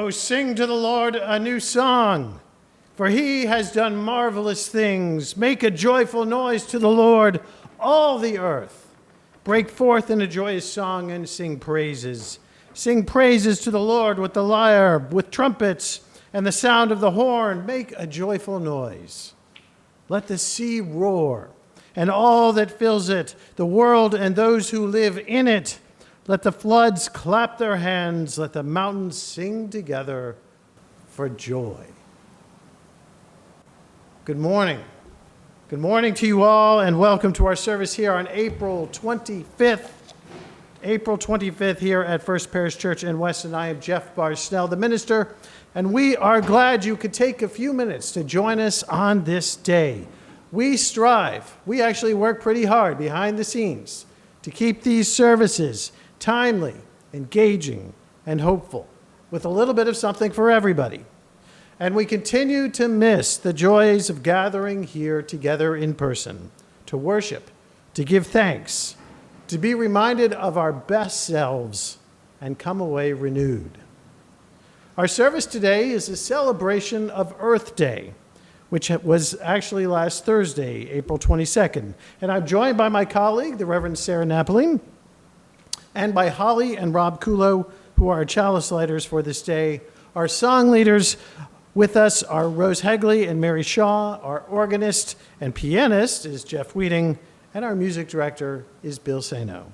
Oh, sing to the Lord a new song, for he has done marvelous things. Make a joyful noise to the Lord, all the earth. Break forth in a joyous song and sing praises. Sing praises to the Lord with the lyre, with trumpets, and the sound of the horn. Make a joyful noise. Let the sea roar, and all that fills it, the world and those who live in it. Let the floods clap their hands. Let the mountains sing together for joy. Good morning. Good morning to you all, and welcome to our service here on April 25th. April 25th here at First Parish Church in Weston. I am Jeff Barz-Snell, the minister, and we are glad you could take a few minutes to join us on this day. We strive, we actually work pretty hard behind the scenes to keep these services timely, engaging, and hopeful, with a little bit of something for everybody. And we continue to miss the joys of gathering here together in person, to worship, to give thanks, to be reminded of our best selves, and come away renewed. Our service today is a celebration of Earth Day, which was actually last Thursday, April 22nd. And I'm joined by my colleague, the Reverend Sarah Napoli, and by Holly and Rob Kulo, who are our chalice lighters for this day. Our song leaders with us are Rose Hegley and Mary Shaw. Our organist and pianist is Jeff Wheating, and our music director is Bill Sano.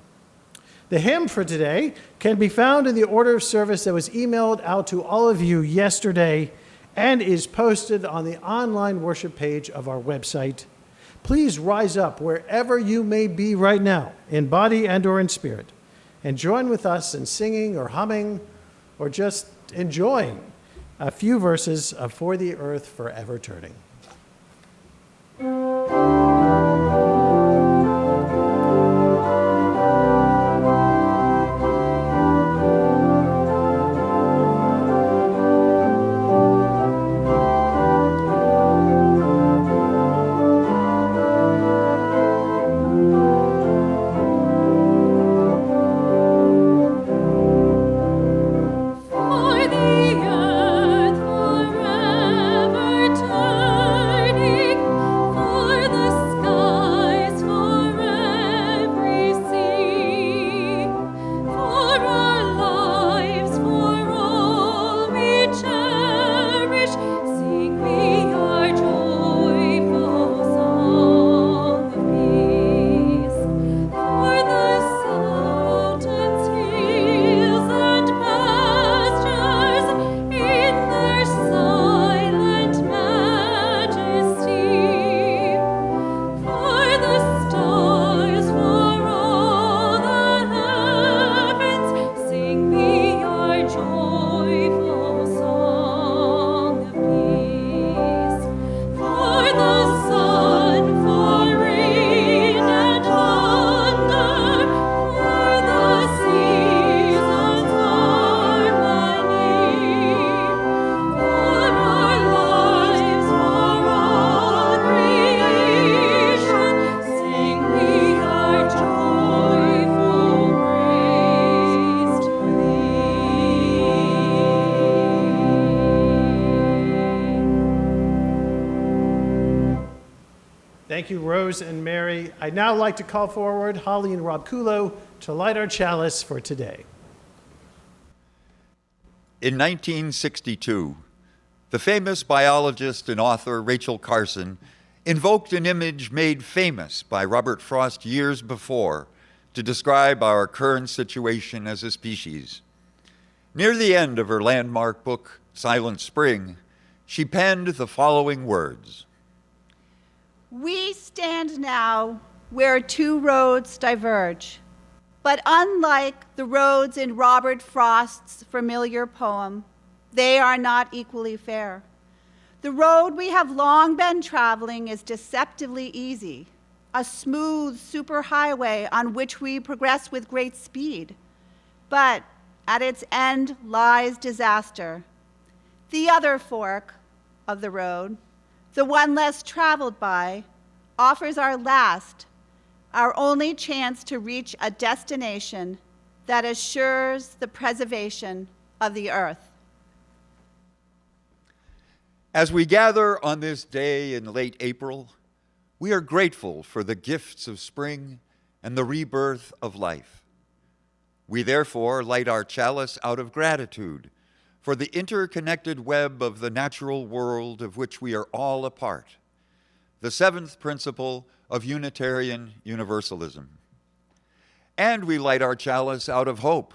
The hymn for today can be found in the order of service that was emailed out to all of you yesterday and is posted on the online worship page of our website. Please rise up wherever you may be right now, in body and or in spirit, and join with us in singing or humming or just enjoying a few verses of For the Earth Forever Turning. Thank you, Rose and Mary. I'd now like to call forward Holly and Rob Kulo to light our chalice for today. In 1962, the famous biologist and author Rachel Carson invoked an image made famous by Robert Frost years before to describe our current situation as a species. Near the end of her landmark book, Silent Spring, she penned the following words. We stand now where two roads diverge, but unlike the roads in Robert Frost's familiar poem, they are not equally fair. The road we have long been traveling is deceptively easy, a smooth superhighway on which we progress with great speed. But at its end lies disaster. The other fork of the road, the one less traveled by, offers our last, our only chance to reach a destination that assures the preservation of the earth. As we gather on this day in late April, we are grateful for the gifts of spring and the rebirth of life. We therefore light our chalice out of gratitude for the interconnected web of the natural world of which we are all a part, the seventh principle of Unitarian Universalism. And we light our chalice out of hope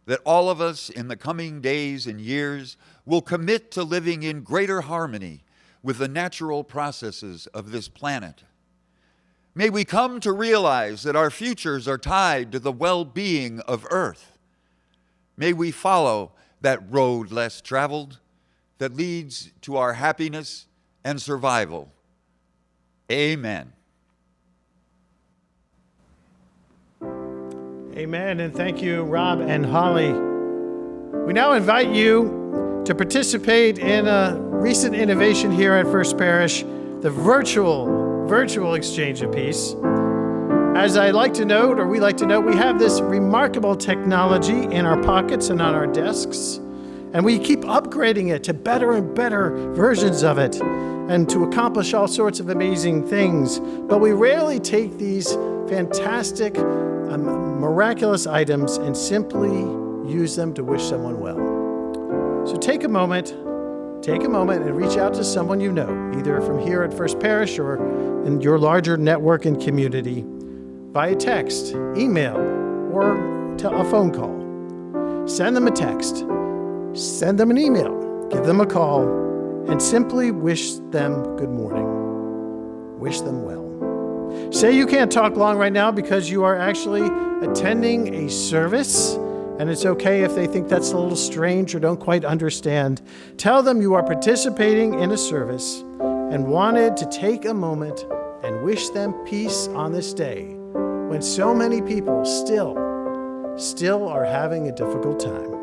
that all of us in the coming days and years will commit to living in greater harmony with the natural processes of this planet. May we come to realize that our futures are tied to the well-being of Earth. May we follow that road less traveled that leads to our happiness and survival. Amen. Amen, and thank you, Rob and Holly. We now invite you to participate in a recent innovation here at First Parish, the virtual exchange of peace. As I like to note, or we like to note, we have this remarkable technology in our pockets and on our desks, and we keep upgrading it to better and better versions of it, and to accomplish all sorts of amazing things. But we rarely take these fantastic, miraculous items and simply use them to wish someone well. So take a moment and reach out to someone you know, either from here at First Parish or in your larger network and community, via text, email, or a phone call. Send them a text, send them an email, give them a call, and simply wish them good morning. Wish them well. Say you can't talk long right now because you are actually attending a service, and it's okay if they think that's a little strange or don't quite understand. Tell them you are participating in a service and wanted to take a moment and wish them peace on this day when so many people still are having a difficult time.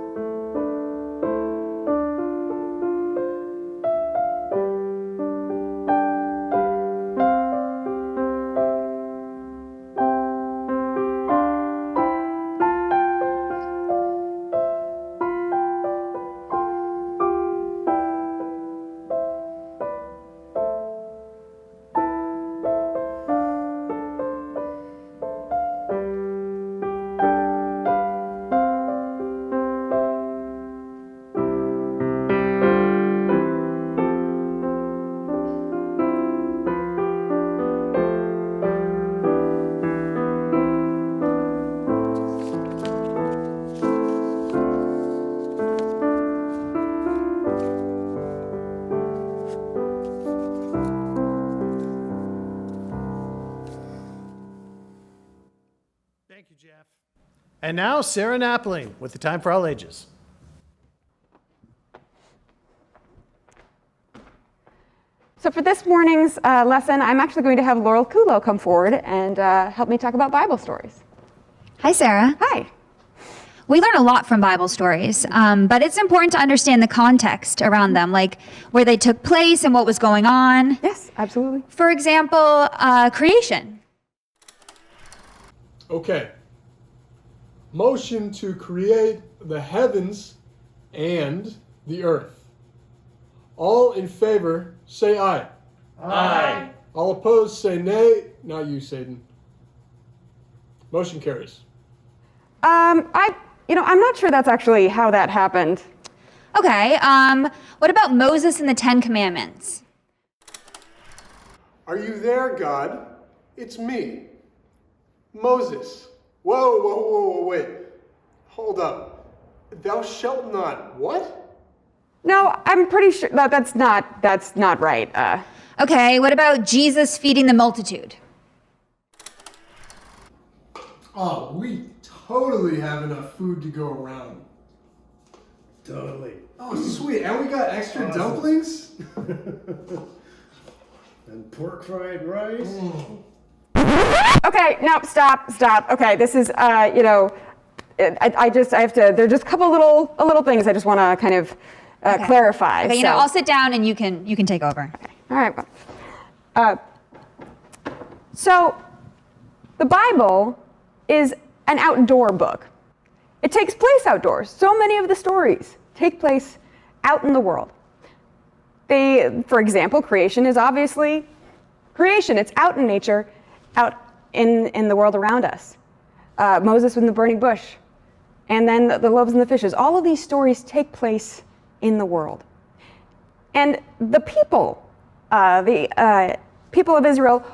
Thank you, Jeff. And now, Sarah Napling with the Time for All Ages. So for this morning's lesson, I'm actually going to have Laurel Kulo come forward and help me talk about Bible stories. Hi, Sarah. Hi. We learn a lot from Bible stories, but it's important to understand the context around them, like where they took place and what was going on. Yes, absolutely. For example, creation. Okay. Motion to create the heavens and the earth. All in favor, say aye. Aye. All opposed, say nay. Not you, Satan. Motion carries. I'm not sure that's actually how that happened. Okay, what about Moses and the Ten Commandments? Are you there, God? It's me. Moses. Whoa, wait. Hold up. Thou shalt not. What? No, I'm pretty sure that's not right. Okay, what about Jesus feeding the multitude? Oh, we totally have enough food to go around. Totally. Oh, sweet. And we got extra dumplings? And pork fried rice. Okay, no, stop. Okay, this is, I have to, there are just a couple little things I just want to kind of clarify. Okay, I'll sit down and you can take over. All right. So, the Bible is an outdoor book. It takes place outdoors. So many of the stories take place out in the world. For example, creation is obviously creation. It's out in nature, out in the world around us. Moses in the burning bush, and then the loaves and the fishes. All of these stories take place in the world. And the people of Israel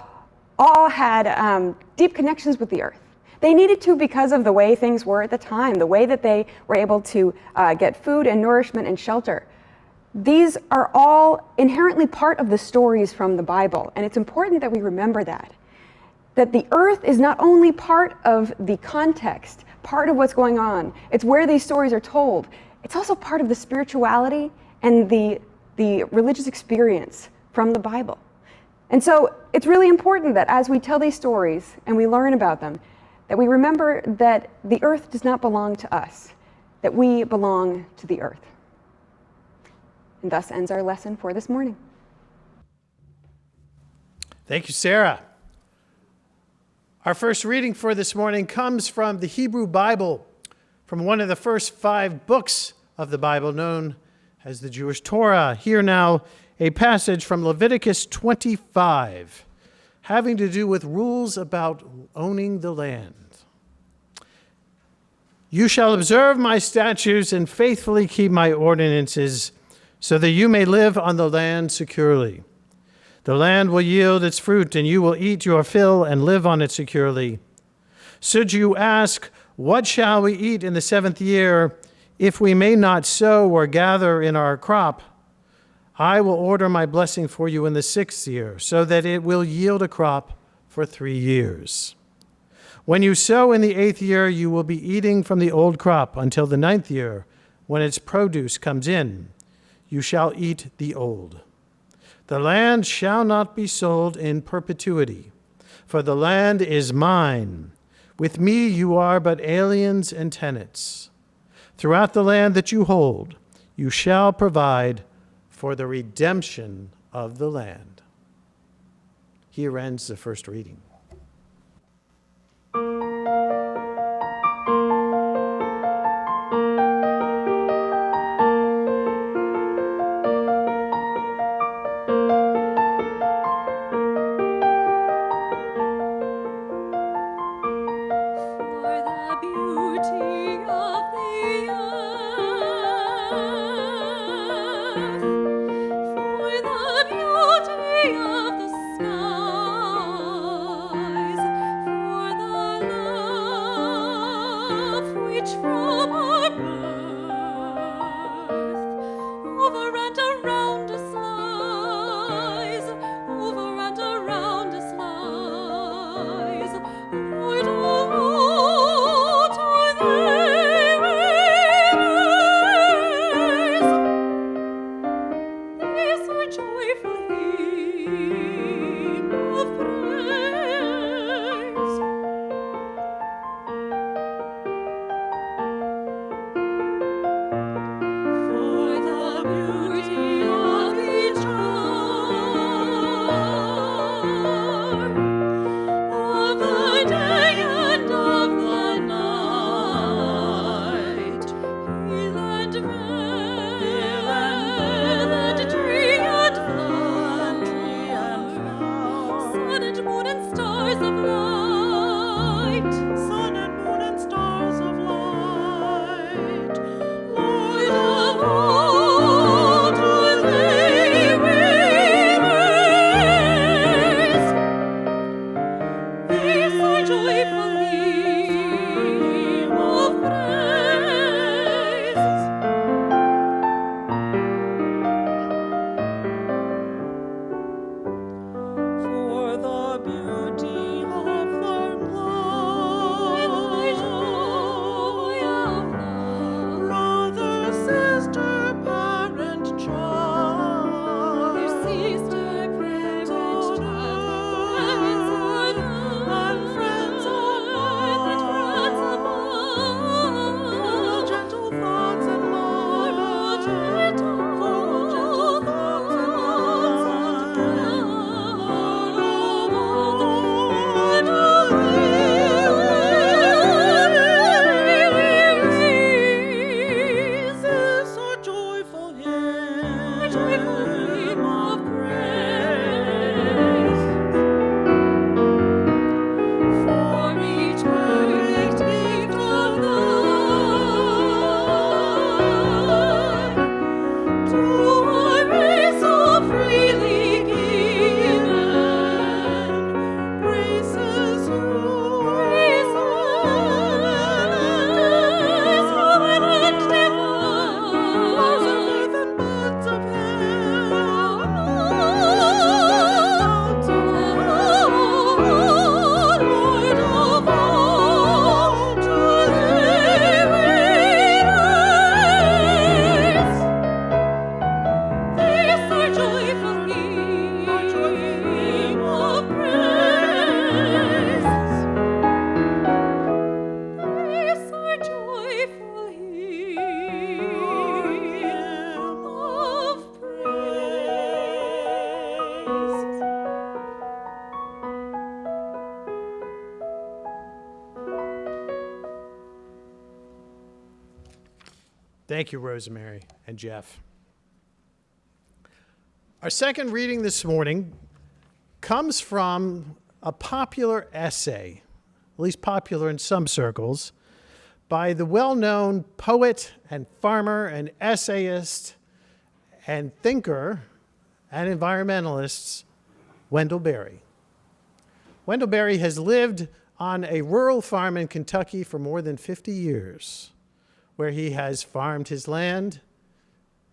all had deep connections with the earth. They needed to because of the way things were at the time, the way that they were able to get food and nourishment and shelter. These are all inherently part of the stories from the Bible, and it's important that we remember that the earth is not only part of the context, part of what's going on, it's where these stories are told, it's also part of the spirituality and the religious experience from the Bible. And so it's really important that as we tell these stories and we learn about them, that we remember that the earth does not belong to us, that we belong to the earth. And thus ends our lesson for this morning. Thank you, Sarah. Our first reading for this morning comes from the Hebrew Bible, from one of the first 5 books of the Bible known as the Jewish Torah. Here now, a passage from Leviticus 25, having to do with rules about owning the land. You shall observe my statutes and faithfully keep my ordinances, so that you may live on the land securely. The land will yield its fruit, and you will eat your fill and live on it securely. Should you ask, what shall we eat in the 7th year, if we may not sow or gather in our crop? I will order my blessing for you in the 6th year, so that it will yield a crop for 3 years. When you sow in the 8th year, you will be eating from the old crop until the 9th year, when its produce comes in. You shall eat the old. The land shall not be sold in perpetuity, for the land is mine. With me you are but aliens and tenants. Throughout the land that you hold, you shall provide for the redemption of the land. Here ends the first reading. For the beauty of Thank you, Rosemary and Jeff. Our second reading this morning comes from a popular essay, at least popular in some circles, by the well-known poet and farmer and essayist and thinker and environmentalist, Wendell Berry. Wendell Berry has lived on a rural farm in Kentucky for more than 50 years, where he has farmed his land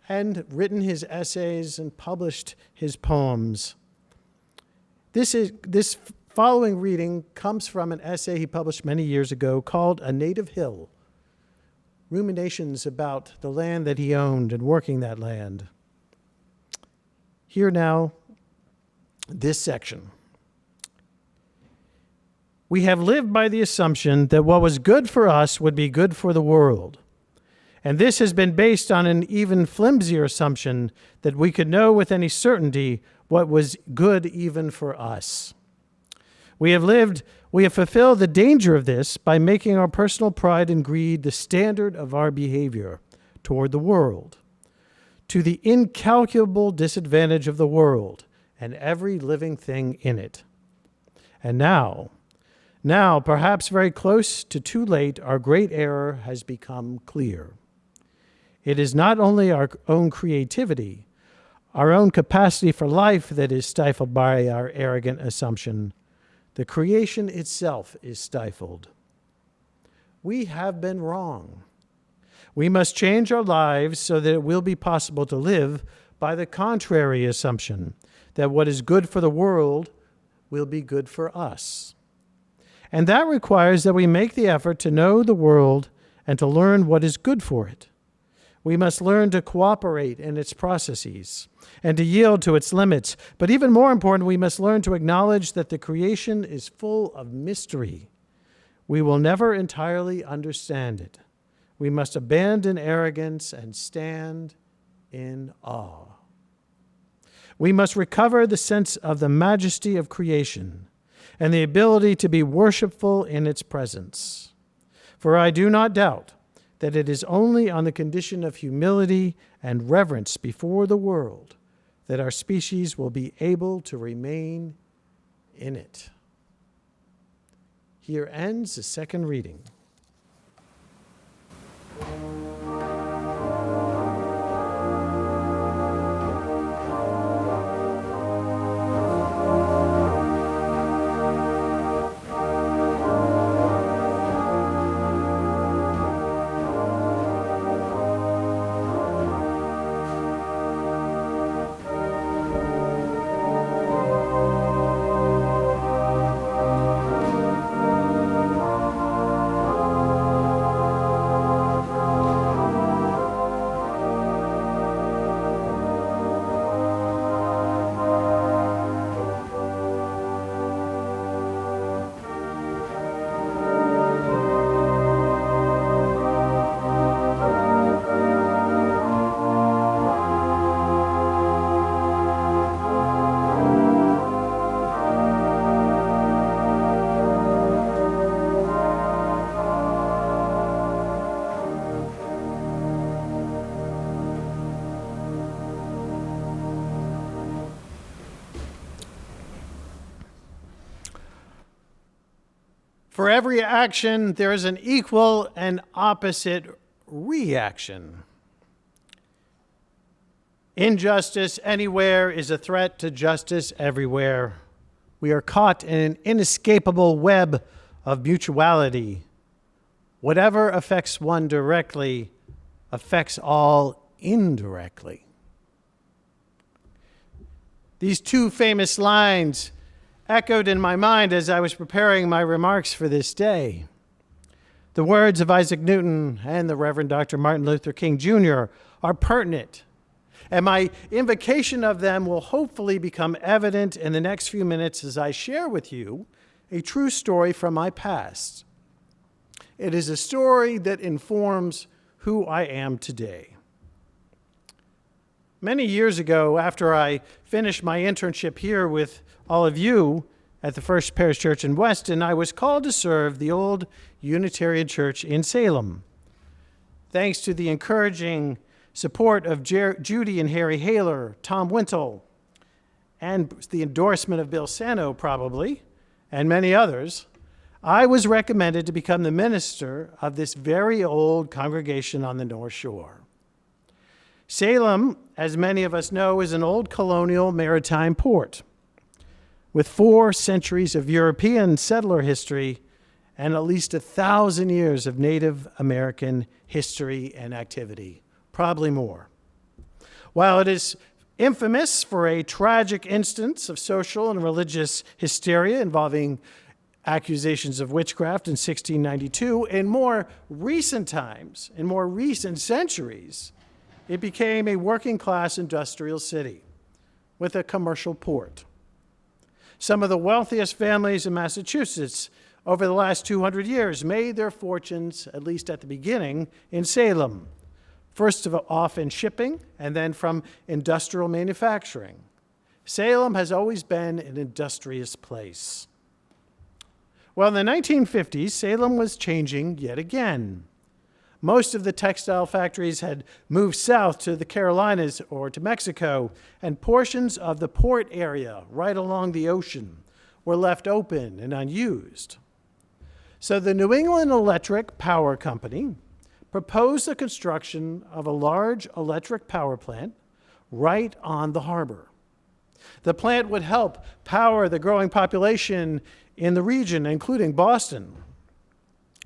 and written his essays and published his poems. This following reading comes from an essay he published many years ago called A Native Hill, ruminations about the land that he owned and working that land. Here now, this section. We have lived by the assumption that what was good for us would be good for the world. And this has been based on an even flimsier assumption that we could know with any certainty what was good even for us. We have fulfilled the danger of this by making our personal pride and greed the standard of our behavior toward the world, to the incalculable disadvantage of the world and every living thing in it. And now, perhaps very close to too late, our great error has become clear. It is not only our own creativity, our own capacity for life that is stifled by our arrogant assumption. The creation itself is stifled. We have been wrong. We must change our lives so that it will be possible to live by the contrary assumption that what is good for the world will be good for us. And that requires that we make the effort to know the world and to learn what is good for it. We must learn to cooperate in its processes and to yield to its limits. But even more important, we must learn to acknowledge that the creation is full of mystery. We will never entirely understand it. We must abandon arrogance and stand in awe. We must recover the sense of the majesty of creation and the ability to be worshipful in its presence. For I do not doubt that it is only on the condition of humility and reverence before the world that our species will be able to remain in it. Here ends the second reading. For every action, there is an equal and opposite reaction. Injustice anywhere is a threat to justice everywhere. We are caught in an inescapable web of mutuality. Whatever affects one directly affects all indirectly. These two famous lines echoed in my mind as I was preparing my remarks for this day. The words of Isaac Newton and the Reverend Dr. Martin Luther King Jr. are pertinent, and my invocation of them will hopefully become evident in the next few minutes as I share with you a true story from my past. It is a story that informs who I am today. Many years ago, after I finished my internship here with all of you at the First Parish Church in Weston, I was called to serve the old Unitarian Church in Salem. thanks to the encouraging support of Judy and Harry Haler, Tom Wintle, and the endorsement of Bill Sano, probably, and many others, I was recommended to become the minister of this very old congregation on the North Shore. Salem, as many of us know, is an old colonial maritime port with 4 centuries of European settler history and at least 1,000 years of Native American history and activity, probably more. While it is infamous for a tragic instance of social and religious hysteria involving accusations of witchcraft in 1692, in more recent times, in more recent centuries, it became a working-class industrial city with a commercial port. Some of the wealthiest families in Massachusetts over the last 200 years made their fortunes, at least at the beginning, in Salem, first off in shipping and then from industrial manufacturing. Salem has always been an industrious place. Well, in the 1950s, Salem was changing yet again. Most of the textile factories had moved south to the Carolinas or to Mexico, and portions of the port area right along the ocean were left open and unused. So the New England Electric Power Company proposed the construction of a large electric power plant right on the harbor. The plant would help power the growing population in the region, including Boston.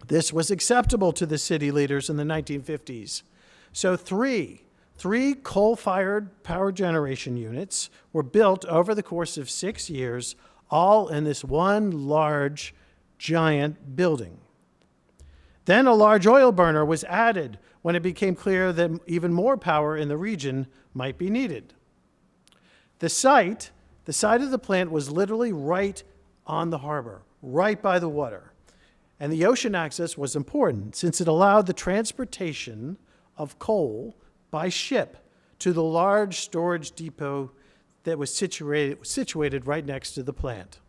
This was acceptable to the city leaders in the 1950s. So three coal-fired power generation units were built over the course of 6 years, all in this one large, giant building. Then a large oil burner was added when it became clear that even more power in the region might be needed. The site of the plant was literally right on the harbor, right by the water. And the ocean access was important since it allowed the transportation of coal by ship to the large storage depot that was situated right next to the plant.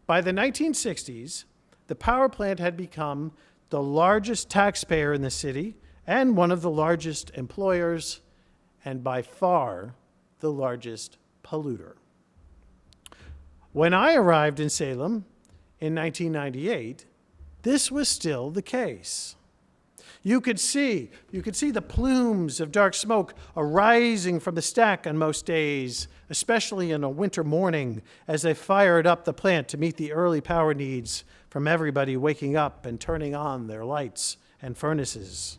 By the 1960s, the power plant had become the largest taxpayer in the city and one of the largest employers, and by far the largest polluter. When I arrived in Salem in 1998, this was still the case. You could see the plumes of dark smoke arising from the stack on most days, especially in a winter morning as they fired up the plant to meet the early power needs from everybody waking up and turning on their lights and furnaces.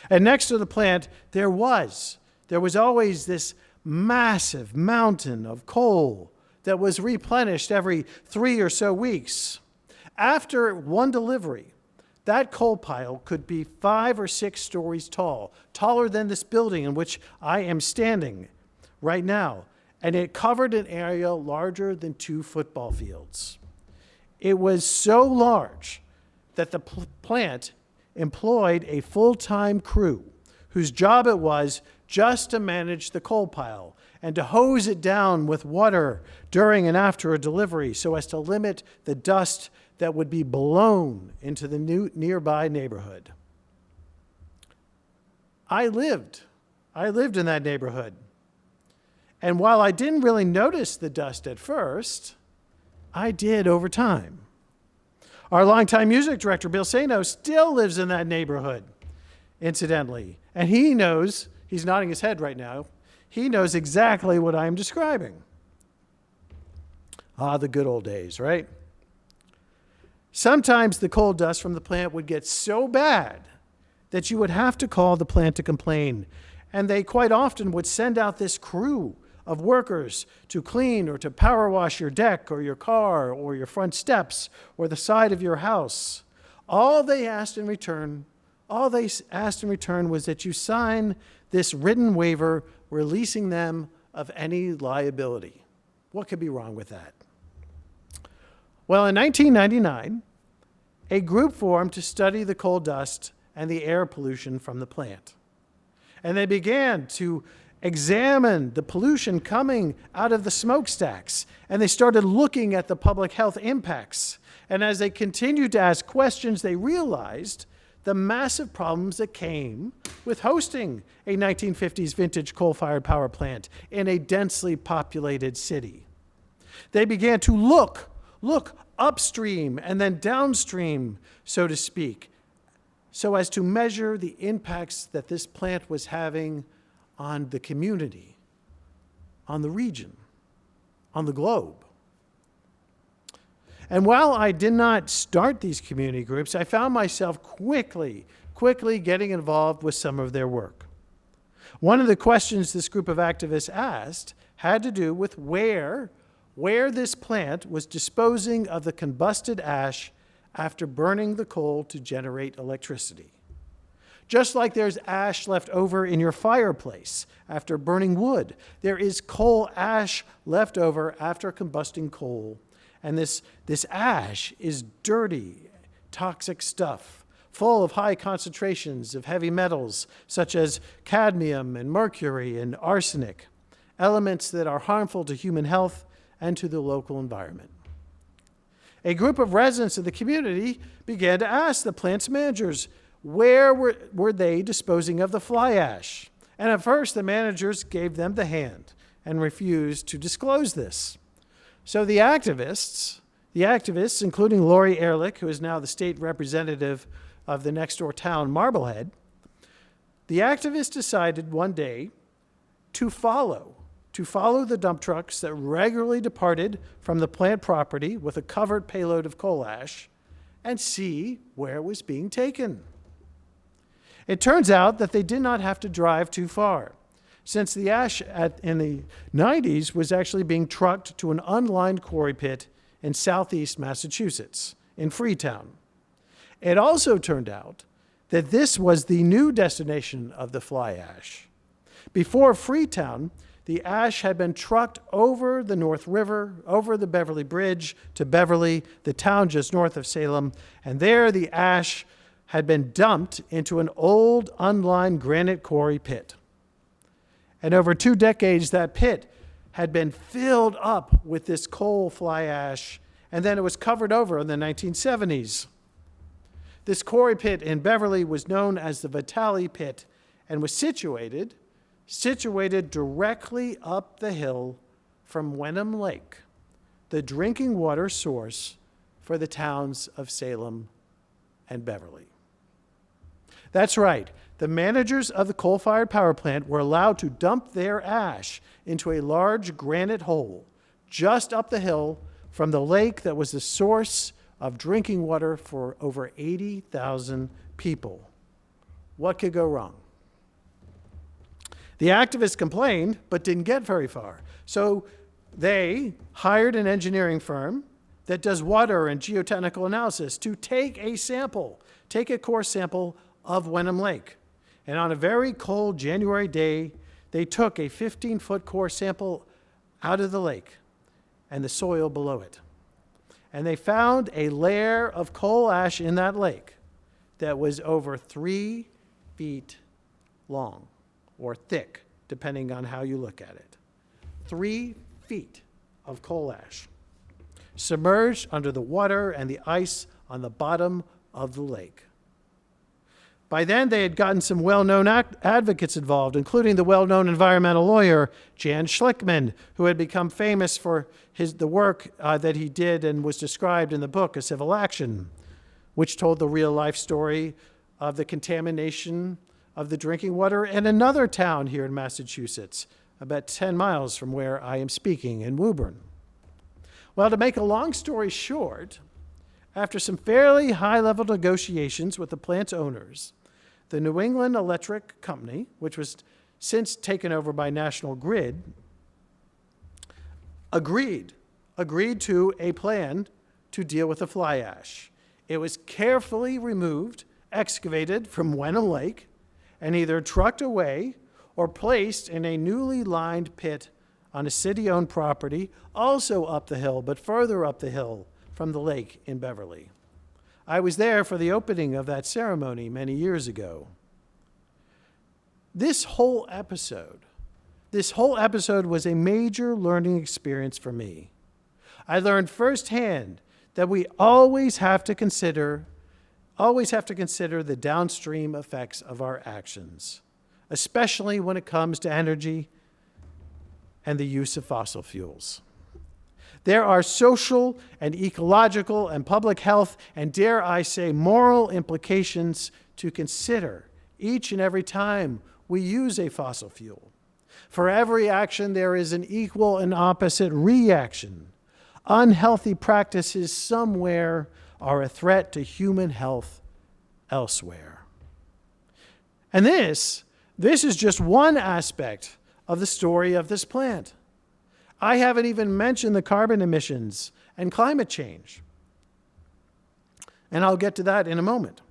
And next to the plant, there was always this massive mountain of coal that was replenished every 3 or so weeks. After one delivery, that coal pile could be 5 or 6 stories tall, taller than this building in which I am standing right now, and it covered an area larger than 2 football fields. It was so large that the plant employed a full-time crew whose job it was just to manage the coal pile and to hose it down with water during and after a delivery so as to limit the dust that would be blown into the nearby neighborhood. I lived in that neighborhood. And while I didn't really notice the dust at first, I did over time. Our longtime music director, Bill Sano, still lives in that neighborhood, incidentally. And he knows, he's nodding his head right now, he knows exactly what I'm describing. Ah, the good old days, right? Sometimes the coal dust from the plant would get so bad that you would have to call the plant to complain. And they quite often would send out this crew of workers to clean or to power wash your deck or your car or your front steps or the side of your house. All they asked in return was that you sign this written waiver releasing them of any liability. What could be wrong with that? Well, in 1999, a group formed to study the coal dust and the air pollution from the plant. And they began to examine the pollution coming out of the smokestacks, and they started looking at the public health impacts. And as they continued to ask questions, they realized the massive problems that came with hosting a 1950s vintage coal-fired power plant in a densely populated city. They began to look upstream and then downstream, so to speak, so as to measure the impacts that this plant was having on the community, on the region, on the globe. And while I did not start these community groups, I found myself quickly getting involved with some of their work. One of the questions this group of activists asked had to do with where this plant was disposing of the combusted ash after burning the coal to generate electricity. Just like there's ash left over in your fireplace after burning wood, there is coal ash left over after combusting coal. And this ash is dirty, toxic stuff, full of high concentrations of heavy metals such as cadmium and mercury and arsenic, elements that are harmful to human health and to the local environment. A group of residents of the community began to ask the plant's managers, where were they disposing of the fly ash? And at first, the managers gave them the hand and refused to disclose this. So the activists, including Lori Ehrlich, who is now the state representative of the next door town, Marblehead, the activists decided one day to follow the dump trucks that regularly departed from the plant property with a covered payload of coal ash and see where it was being taken. It turns out that they did not have to drive too far, since the ash in the 90s was actually being trucked to an unlined quarry pit in southeast Massachusetts, in Freetown. It also turned out that this was the new destination of the fly ash. Before Freetown, the ash had been trucked over the North River, over the Beverly Bridge to Beverly, the town just north of Salem, and there the ash had been dumped into an old unlined granite quarry pit. And over 2 decades, that pit had been filled up with this coal fly ash, and then it was covered over in the 1970s. This quarry pit in Beverly was known as the Vitale Pit and was situated directly up the hill from Wenham Lake, the drinking water source for the towns of Salem and Beverly. That's right. The managers of the coal-fired power plant were allowed to dump their ash into a large granite hole just up the hill from the lake that was the source of drinking water for over 80,000 people. What could go wrong? The activists complained, but didn't get very far. So they hired an engineering firm that does water and geotechnical analysis to take a core sample of Wenham Lake. And on a very cold January day, they took a 15-foot core sample out of the lake and the soil below it. And they found a layer of coal ash in that lake that was over 3 feet long, or thick, depending on how you look at it. 3 feet of coal ash, submerged under the water and the ice on the bottom of the lake. By then, they had gotten some well-known advocates involved, including the well-known environmental lawyer, Jan Schlickman, who had become famous for the work that he did and was described in the book, A Civil Action, which told the real-life story of the contamination of the drinking water in another town here in Massachusetts, about 10 miles from where I am speaking, in Woburn. Well, to make a long story short, after some fairly high-level negotiations with the plant's owners, the New England Electric Company, which was since taken over by National Grid, agreed to a plan to deal with the fly ash. It was carefully removed, excavated from Wenham Lake, and either trucked away or placed in a newly lined pit on a city-owned property, also up the hill, but further up the hill from the lake in Beverly. I was there for the opening of that ceremony many years ago. This whole episode was a major learning experience for me. I learned firsthand that we always have to consider always have to consider the downstream effects of our actions, especially when it comes to energy and the use of fossil fuels. There are social and ecological and public health and, dare I say, moral implications to consider each and every time we use a fossil fuel. For every action, there is an equal and opposite reaction. Unhealthy practices somewhere are a threat to human health elsewhere. And this is just one aspect of the story of this plant. I haven't even mentioned the carbon emissions and climate change. And I'll get to that in a moment.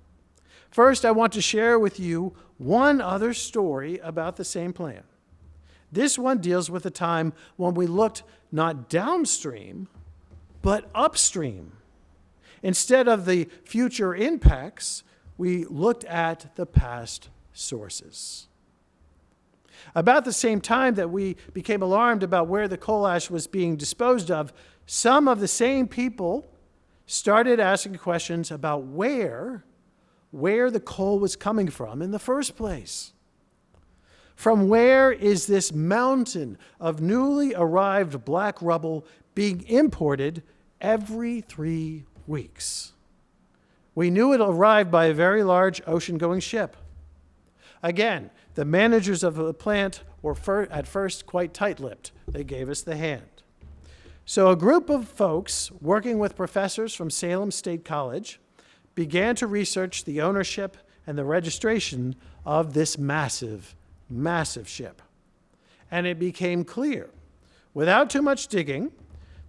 First, I want to share with you one other story about the same plant. This one deals with a time when we looked not downstream, but upstream. Instead of the future impacts, we looked at the past sources. About the same time that we became alarmed about where the coal ash was being disposed of, some of the same people started asking questions about where the coal was coming from in the first place. From where is this mountain of newly arrived black rubble being imported every 3 weeks? We knew it arrived by a very large ocean-going ship. Again, the managers of the plant were at first quite tight-lipped. They gave us the hand. So a group of folks working with professors from Salem State College began to research the ownership and the registration of this massive ship. And it became clear, without too much digging,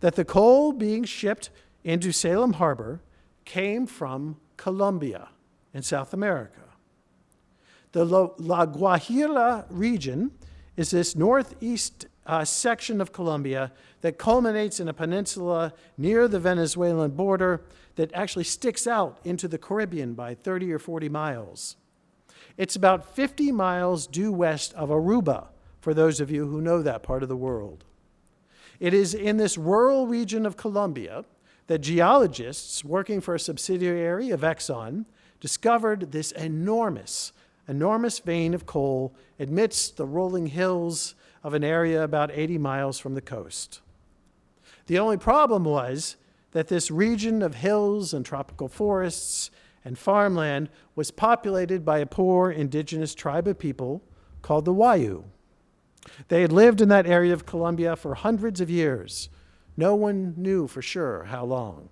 that the coal being shipped into Salem Harbor came from Colombia in South America. The La Guajira region is this northeast section of Colombia that culminates in a peninsula near the Venezuelan border that actually sticks out into the Caribbean by 30 or 40 miles. It's about 50 miles due west of Aruba, for those of you who know that part of the world. It is in this rural region of Colombia that geologists working for a subsidiary of Exxon discovered this enormous vein of coal amidst the rolling hills of an area about 80 miles from the coast. The only problem was that this region of hills and tropical forests and farmland was populated by a poor indigenous tribe of people called the Wayuu. They had lived in that area of Colombia for hundreds of years. No one knew for sure how long.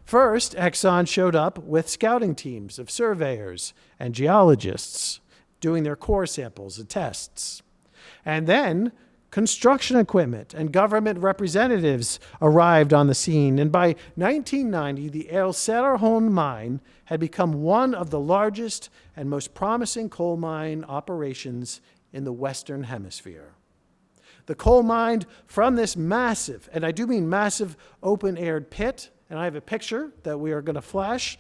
First, Exxon showed up with scouting teams of surveyors and geologists doing their core samples and tests. And then construction equipment and government representatives arrived on the scene. And by 1990, the El Cerrejón mine had become one of the largest and most promising coal mine operations in the Western Hemisphere. The coal mined from this massive, and I do mean massive, open-aired pit, and I have a picture that we are going to flash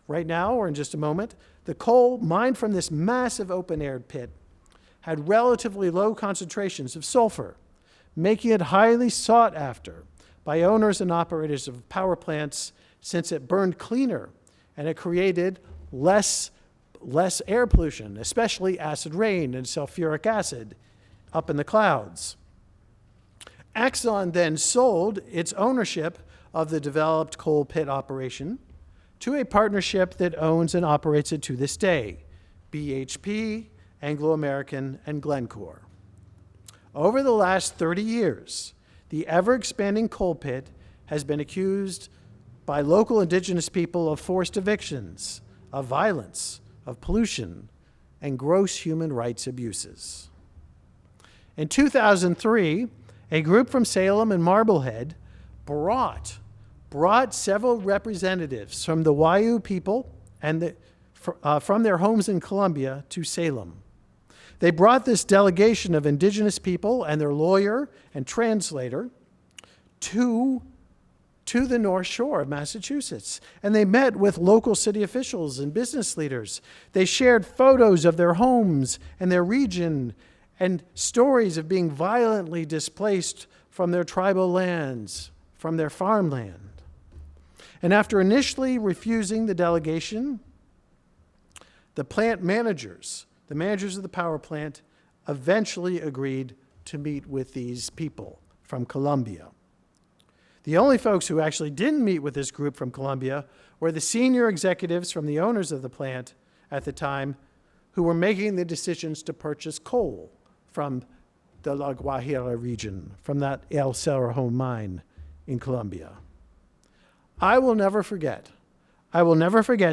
right now or in just a moment. The coal mined from this massive open-aired pit had relatively low concentrations of sulfur, making it highly sought after by owners and operators of power plants since it burned cleaner and it created less air pollution, especially acid rain and sulfuric acid up in the clouds. Exxon then sold its ownership of the developed coal pit operation to a partnership that owns and operates it to this day, BHP, Anglo American, and Glencore. Over the last 30 years, the ever-expanding coal pit has been accused by local indigenous people of forced evictions, of violence, of pollution, and gross human rights abuses. In 2003, a group from Salem and Marblehead brought several representatives from the Wayuu people and from their homes in Colombia to Salem. They brought this delegation of indigenous people and their lawyer and translator to the North Shore of Massachusetts. And they met with local city officials and business leaders. They shared photos of their homes and their region and stories of being violently displaced from their tribal lands, from their farmland. And after initially refusing the delegation, the plant managers, the managers of the power plant, eventually agreed to meet with these people from Colombia. The only folks who actually didn't meet with this group from Colombia were the senior executives from the owners of the plant at the time who were making the decisions to purchase coal from the La Guajira region, from that El Cerrajón mine in Colombia. I will never forget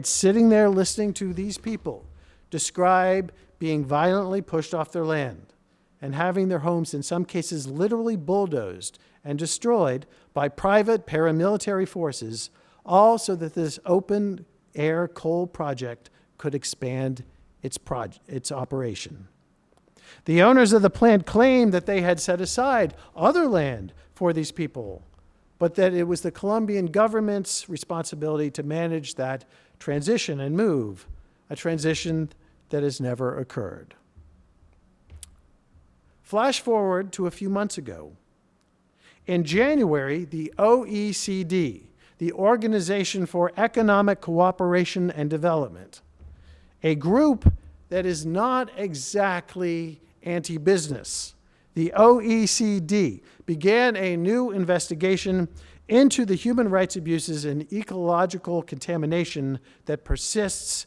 sitting there listening to these people describe being violently pushed off their land and having their homes in some cases literally bulldozed and destroyed by private paramilitary forces, all so that this open-air coal project could expand its operation. The owners of the plant claimed that they had set aside other land for these people, but that it was the Colombian government's responsibility to manage that transition and move, a transition that has never occurred. Flash forward to a few months ago. In January, the OECD, the Organization for Economic Cooperation and Development, a group that is not exactly anti-business, the OECD began a new investigation into the human rights abuses and ecological contamination that persists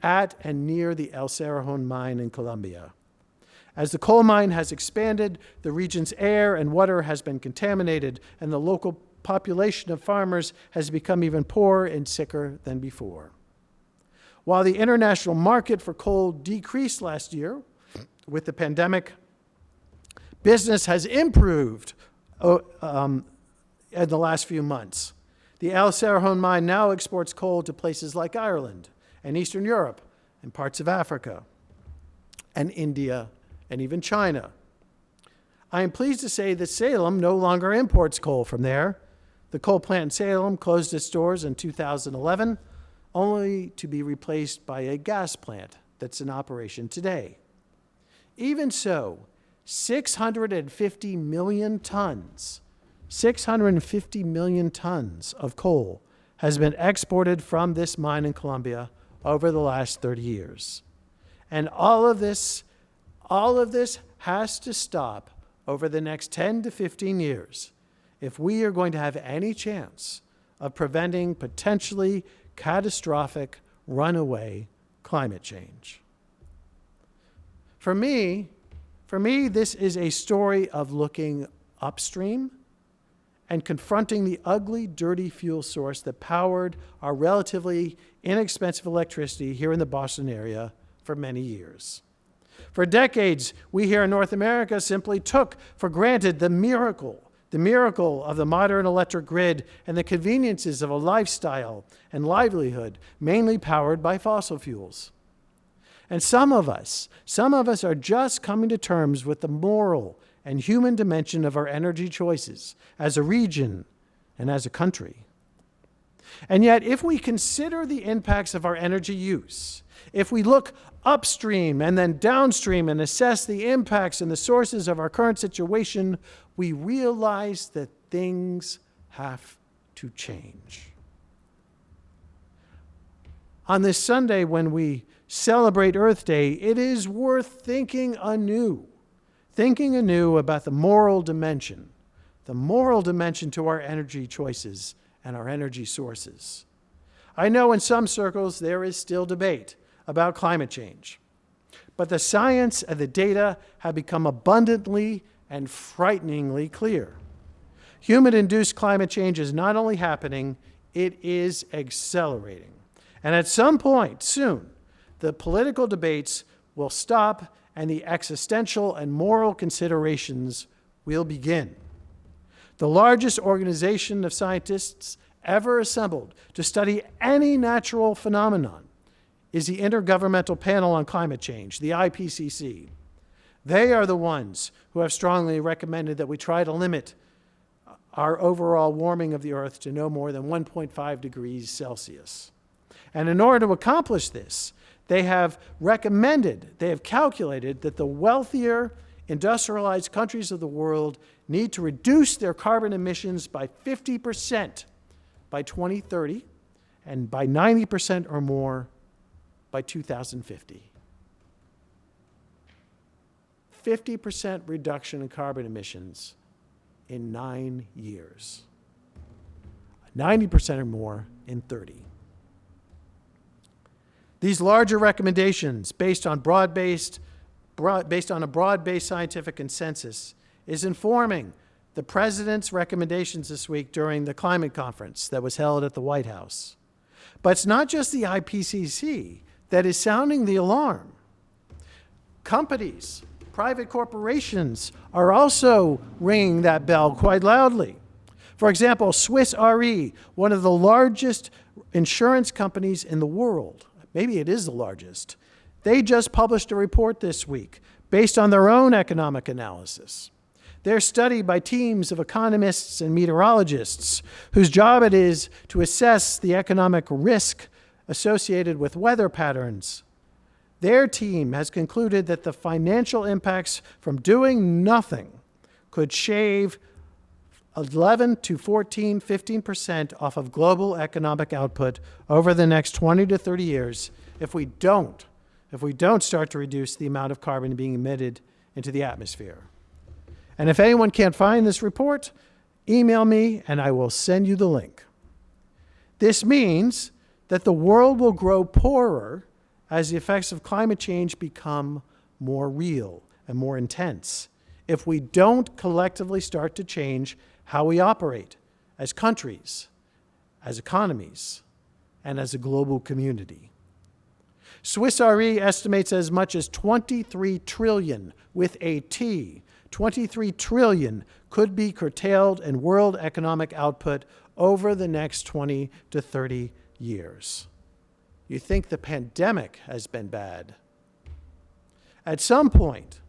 at and near the El Cerrajón mine in Colombia. As the coal mine has expanded, the region's air and water has been contaminated, and the local population of farmers has become even poorer and sicker than before. While the international market for coal decreased last year with the pandemic, business has improved in the last few months. The El Cerrajón mine now exports coal to places like Ireland and Eastern Europe and parts of Africa and India and even China. I am pleased to say that Salem no longer imports coal from there. The coal plant in Salem closed its doors in 2011, only to be replaced by a gas plant that's in operation today. Even so, 650 million tons of coal has been exported from this mine in Colombia over the last 30 years. And all of this has to stop over the next 10 to 15 years if we are going to have any chance of preventing potentially catastrophic runaway climate change. For me, this is a story of looking upstream and confronting the ugly, dirty fuel source that powered our relatively inexpensive electricity here in the Boston area for many years. For decades, we here in North America simply took for granted the miracle of the modern electric grid and the conveniences of a lifestyle and livelihood mainly powered by fossil fuels. And some of us are just coming to terms with the moral and human dimension of our energy choices as a region and as a country. And yet, if we consider the impacts of our energy use, if we look upstream and then downstream and assess the impacts and the sources of our current situation, we realize that things have to change. On this Sunday, when we celebrate Earth Day, it is worth thinking anew about the moral dimension to our energy choices and our energy sources. I know in some circles there is still debate about climate change, but the science and the data have become abundantly and frighteningly clear. Human-induced climate change is not only happening, it is accelerating. And at some point soon, the political debates will stop and the existential and moral considerations will begin. The largest organization of scientists ever assembled to study any natural phenomenon is the Intergovernmental Panel on Climate Change, the IPCC. They are the ones who have strongly recommended that we try to limit our overall warming of the Earth to no more than 1.5 degrees Celsius. And in order to accomplish this, they have calculated that the wealthier, industrialized countries of the world need to reduce their carbon emissions by 50% by 2030 and by 90% or more by 2050. 50% reduction in carbon emissions in 9 years. 90% or more in 30. These larger recommendations, based on a broad-based scientific consensus, is informing the President's recommendations this week during the climate conference that was held at the White House. But it's not just the IPCC that is sounding the alarm. Companies, private corporations, are also ringing that bell quite loudly. For example, Swiss Re, one of the largest insurance companies in the world, maybe it is the largest, they just published a report this week based on their own economic analysis. Their study by teams of economists and meteorologists whose job it is to assess the economic risk associated with weather patterns. Their team has concluded that the financial impacts from doing nothing could shave 11 to 14, 15% off of global economic output over the next 20 to 30 years if we don't start to reduce the amount of carbon being emitted into the atmosphere. And if anyone can't find this report, email me and I will send you the link. This means that the world will grow poorer as the effects of climate change become more real and more intense if we don't collectively start to change how we operate as countries, as economies, and as a global community. Swiss Re estimates as much as 23 trillion with a T, 23 trillion could be curtailed in world economic output over the next 20 to 30 years. You think the pandemic has been bad. At some point,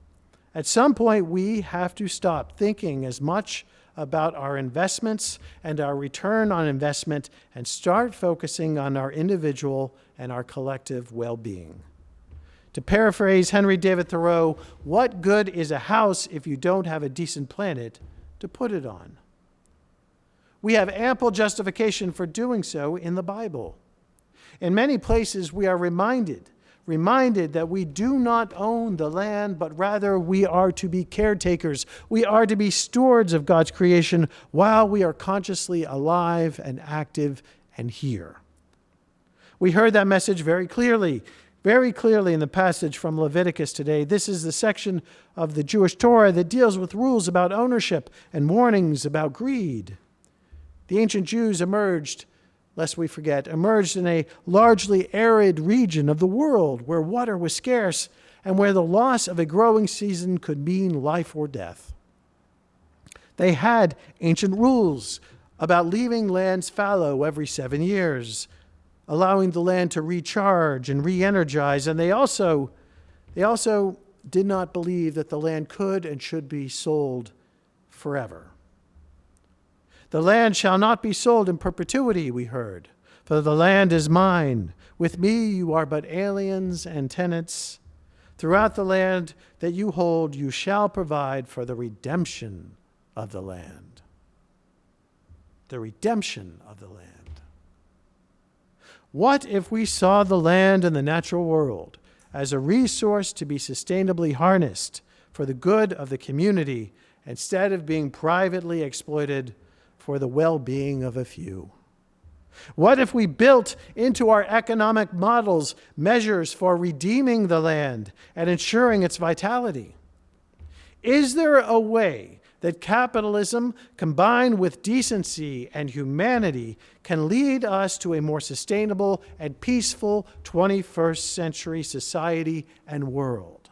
we have to stop thinking as much about our investments and our return on investment and start focusing on our individual and our collective well-being. To paraphrase Henry David Thoreau, what good is a house if you don't have a decent planet to put it on? We have ample justification for doing so in the Bible. In many places, we are reminded that we do not own the land, but rather we are to be caretakers. We are to be stewards of God's creation while we are consciously alive and active and here. We heard that message very clearly in the passage from Leviticus today. This is the section of the Jewish Torah that deals with rules about ownership and warnings about greed. The ancient Jews emerged in a largely arid region of the world where water was scarce and where the loss of a growing season could mean life or death. They had ancient rules about leaving lands fallow every 7 years, allowing the land to recharge and re-energize, and they also did not believe that the land could and should be sold forever. The land shall not be sold in perpetuity, we heard, for the land is mine. With me you are but aliens and tenants. Throughout the land that you hold, you shall provide for the redemption of the land. The redemption of the land. What if we saw the land and the natural world as a resource to be sustainably harnessed for the good of the community instead of being privately exploited for the well-being of a few? What if we built into our economic models measures for redeeming the land and ensuring its vitality? Is there a way that capitalism combined with decency and humanity can lead us to a more sustainable and peaceful 21st century society and world?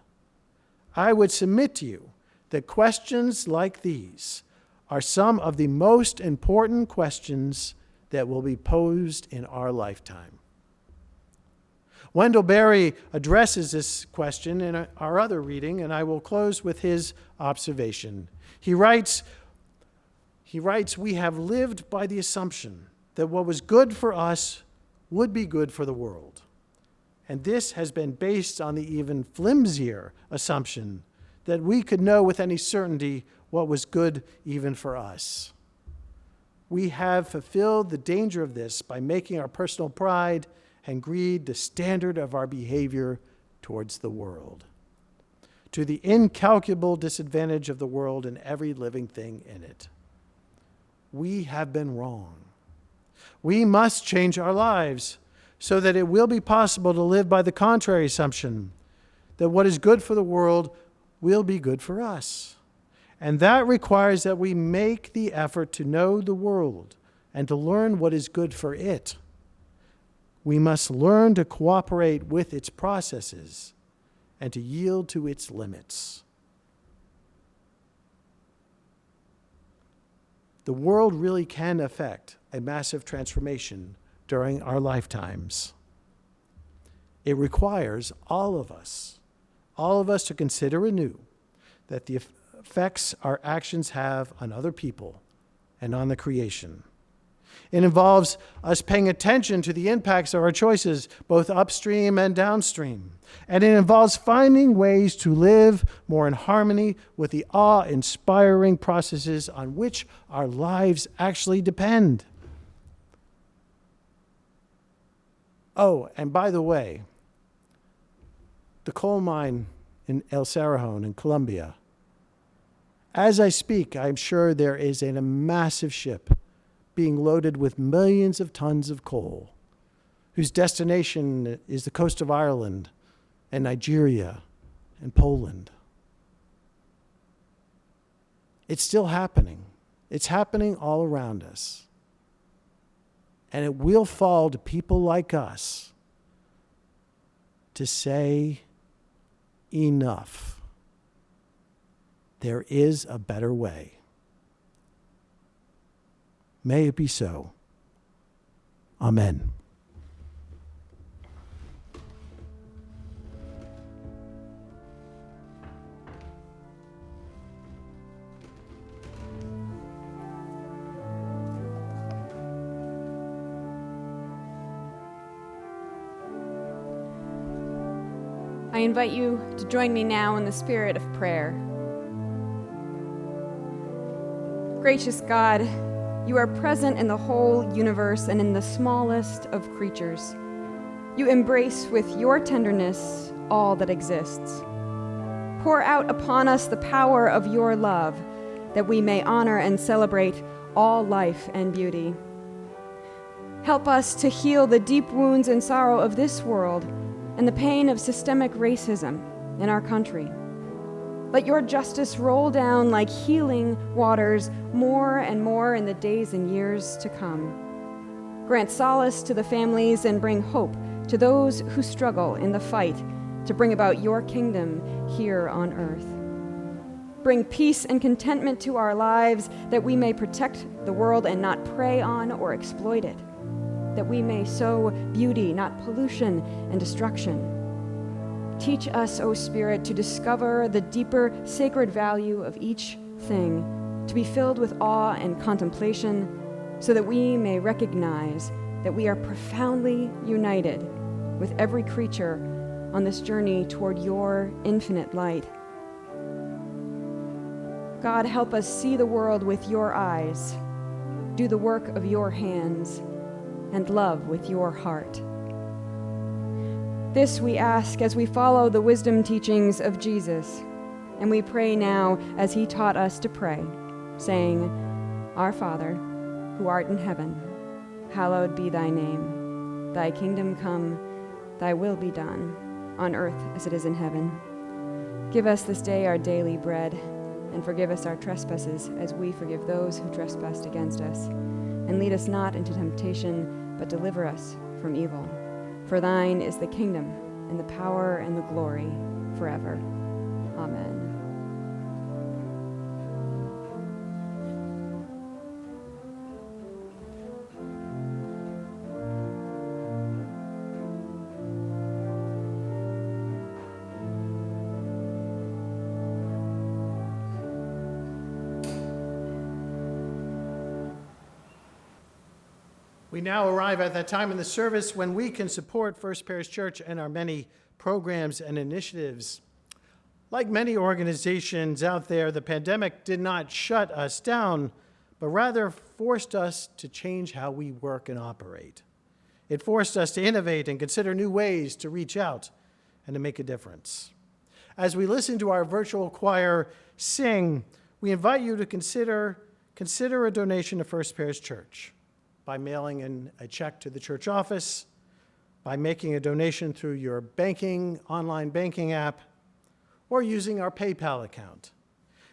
I would submit to you that questions like these are some of the most important questions that will be posed in our lifetime. Wendell Berry addresses this question in our other reading, and I will close with his observation. He writes, "We have lived by the assumption that what was good for us would be good for the world. And this has been based on the even flimsier assumption that we could know with any certainty what was good even for us. We have fulfilled the danger of this by making our personal pride and greed the standard of our behavior towards the world, to the incalculable disadvantage of the world and every living thing in it. We have been wrong. We must change our lives so that it will be possible to live by the contrary assumption that what is good for the world will be good for us. And that requires that we make the effort to know the world and to learn what is good for it. We must learn to cooperate with its processes and to yield to its limits. The world really can affect a massive transformation during our lifetimes. It requires all of us to consider anew that the effects our actions have on other people and on the creation. It involves us paying attention to the impacts of our choices, both upstream and downstream. And it involves finding ways to live more in harmony with the awe-inspiring processes on which our lives actually depend. Oh, and by the way, the coal mine in El Cerrejón in Colombia. As I speak, I'm sure there is a massive ship being loaded with millions of tons of coal, whose destination is the coast of Ireland and Nigeria and Poland. It's still happening. It's happening all around us. And it will fall to people like us to say, enough. There is a better way. May it be so. Amen. I invite you to join me now in the spirit of prayer. Gracious God, you are present in the whole universe and in the smallest of creatures. You embrace with your tenderness all that exists. Pour out upon us the power of your love, that we may honor and celebrate all life and beauty. Help us to heal the deep wounds and sorrow of this world and the pain of systemic racism in our country. Let your justice roll down like healing waters more and more in the days and years to come. Grant solace to the families and bring hope to those who struggle in the fight to bring about your kingdom here on earth. Bring peace and contentment to our lives that we may protect the world and not prey on or exploit it, that we may sow beauty, not pollution and destruction. Teach us, O Spirit, to discover the deeper sacred value of each thing, to be filled with awe and contemplation, so that we may recognize that we are profoundly united with every creature on this journey toward your infinite light. God, help us see the world with your eyes, do the work of your hands, and love with your heart. This we ask as we follow the wisdom teachings of Jesus, and we pray now as he taught us to pray, saying, Our Father, who art in heaven, hallowed be thy name. Thy kingdom come, thy will be done, on earth as it is in heaven. Give us this day our daily bread, and forgive us our trespasses as we forgive those who trespass against us. And lead us not into temptation, but deliver us from evil. For thine is the kingdom, and the power, and the glory, forever. Amen. We now arrive at that time in the service when we can support First Parish Church and our many programs and initiatives. Like many organizations out there, the pandemic did not shut us down, but rather forced us to change how we work and operate. It forced us to innovate and consider new ways to reach out and to make a difference. As we listen to our virtual choir sing, we invite you to consider a donation to First Parish Church by mailing in a check to the church office, by making a donation through your online banking app, or using our PayPal account.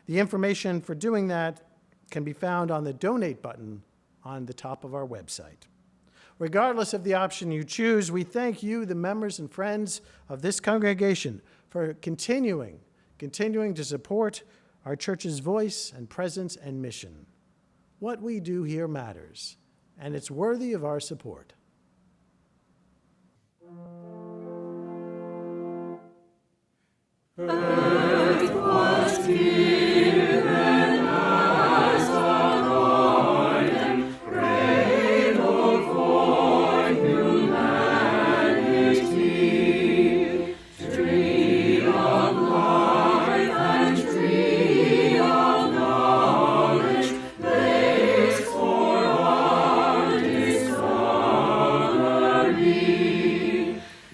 The information for doing that can be found on the donate button on the top of our website. Regardless of the option you choose, we thank you, the members and friends of this congregation, for continuing to support our church's voice and presence and mission. What we do here matters, and it's worthy of our support. Earth was given as a garden, cradle for humanity, tree of life and tree of knowledge, place for our discovery.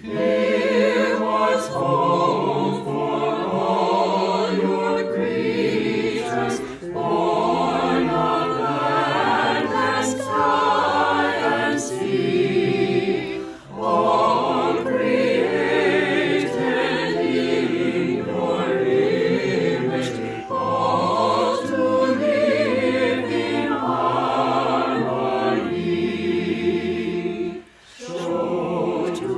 Here was home for all your creatures, born of land and sky and sea, all created in your image, all to live in harmony. Show to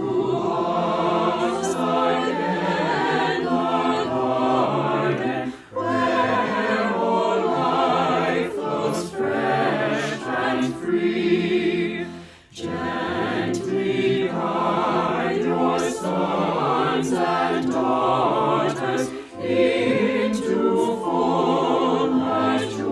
us again our garden, where all life flows fresh and free. Gently guide your sons and daughters into full maturity.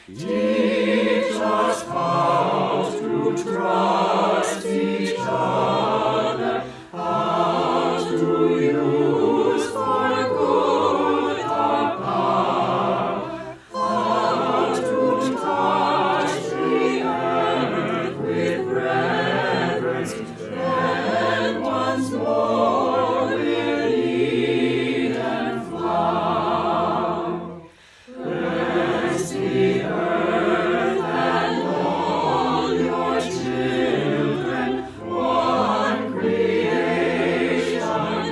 Teach us how to trust each other, how to use for good our power, how to touch the earth with reverence, then once more we'll eat and flower. Bless the earth and all your children, one creation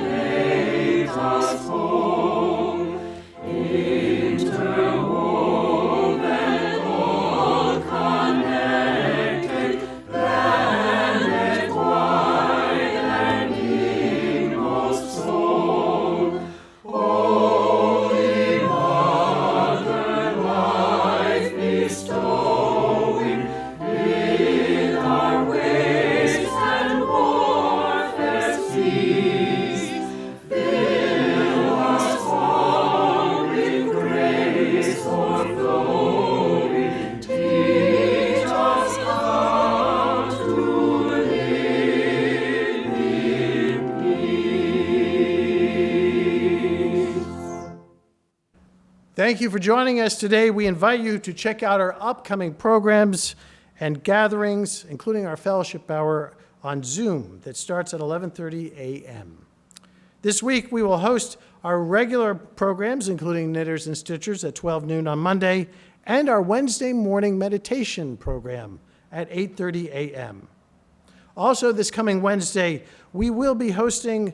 makes us whole, interwoven, all connected, planet wide and inmost soul. Holy Mother, life bestowing, with our waste and warfare cease. Fill us all with grace o'erflowing. Teach us how to live in peace. Thank you for joining us today. We invite you to check out our upcoming programs and gatherings, including our fellowship hour on Zoom that starts at 11:30 a.m. This week, we will host our regular programs, including Knitters and Stitchers at 12 noon on Monday, and our Wednesday morning meditation program at 8:30 a.m. Also, this coming Wednesday, we will be hosting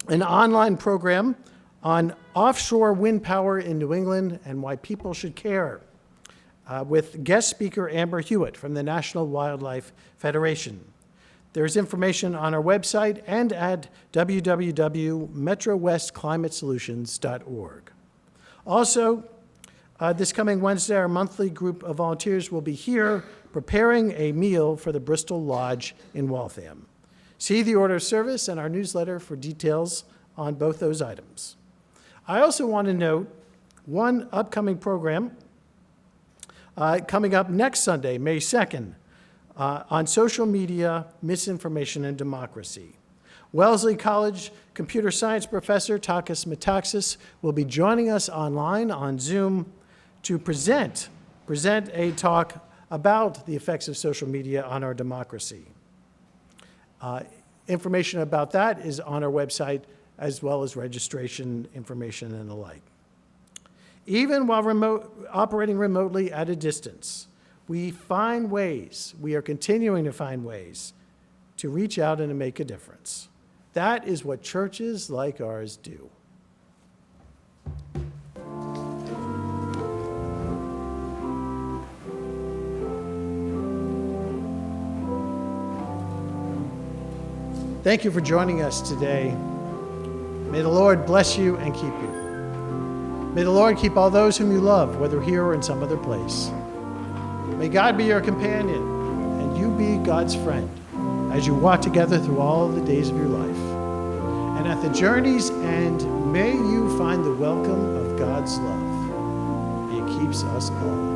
an online program on offshore wind power in New England and why people should care, with guest speaker Amber Hewitt from the National Wildlife Federation. There's information on our website and at www.metrowestclimatesolutions.org. Also, this coming Wednesday, our monthly group of volunteers will be here preparing a meal for the Bristol Lodge in Waltham. See the order of service and our newsletter for details on both those items. I also want to note one upcoming program coming up next Sunday, May 2nd, on social media, misinformation, and democracy. Wellesley College computer science professor Takis Metaxas will be joining us online on Zoom to present a talk about the effects of social media on our democracy. Information about that is on our website, as well as registration information and the like. Even while operating remotely at a distance, we are continuing to find ways to reach out and to make a difference. That is what churches like ours do. Thank you for joining us today. May the Lord bless you and keep you. May the Lord keep all those whom you love, whether here or in some other place. May God be your companion, and you be God's friend as you walk together through all the days of your life. And at the journey's end, may you find the welcome of God's love. It keeps us all.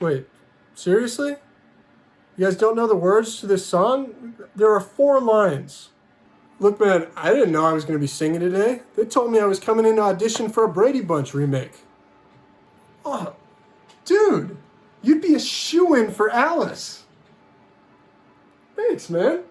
Wait, seriously? You guys don't know the words to this song? There are 4 lines. Look, man, I didn't know I was going to be singing today. They told me I was coming in to audition for a Brady Bunch remake. Oh, dude, you'd be a shoo-in for Alice. Thanks, man.